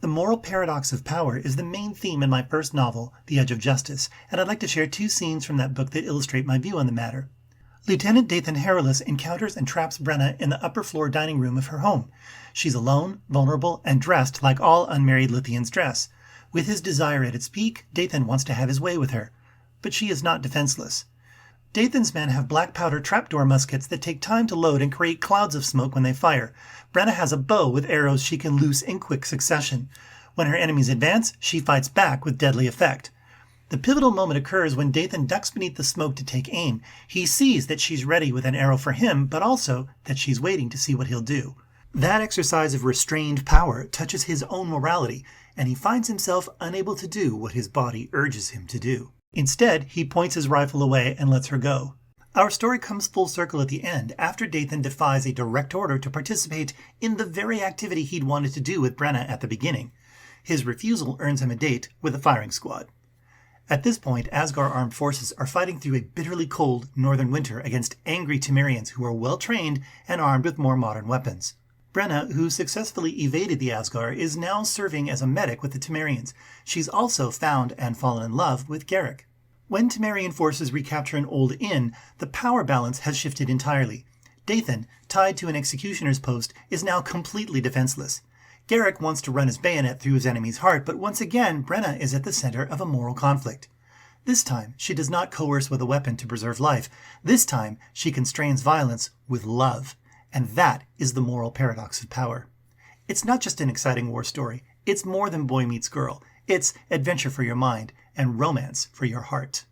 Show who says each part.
Speaker 1: The moral paradox of power is the main theme in my first novel, The Edge of Justice, and I'd like to share two scenes from that book that illustrate my view on the matter. Lieutenant Dathan Harrelus encounters and traps Brenna in the upper floor dining room of her home. She's alone, vulnerable, and dressed like all unmarried Lithians dress. With his desire at its peak, Dathan wants to have his way with her. But she is not defenseless. Dathan's men have black powder trapdoor muskets that take time to load and create clouds of smoke when they fire. Brenna has a bow with arrows she can loose in quick succession. When her enemies advance, she fights back with deadly effect. The pivotal moment occurs when Dathan ducks beneath the smoke to take aim. He sees that she's ready with an arrow for him, but also that she's waiting to see what he'll do. That exercise of restrained power touches his own morality, and he finds himself unable to do what his body urges him to do. Instead, he points his rifle away and lets her go. Our story comes full circle at the end, after Dathan defies a direct order to participate in the very activity he'd wanted to do with Brenna at the beginning. His refusal earns him a date with the firing squad. At this point, Asgard armed forces are fighting through a bitterly cold northern winter against angry Temerians who are well-trained and armed with more modern weapons. Brenna, who successfully evaded the Asgard, is now serving as a medic with the Temerians. She's also found and fallen in love with Garrick. When Temerian forces recapture an old inn, the power balance has shifted entirely. Dathan, tied to an executioner's post, is now completely defenseless. Garrick wants to run his bayonet through his enemy's heart, but once again, Brenna is at the center of a moral conflict. This time, she does not coerce with a weapon to preserve life. This time, she constrains violence with love. And that is the moral paradox of power. It's not just an exciting war story. It's more than boy meets girl. It's adventure for your mind and romance for your heart.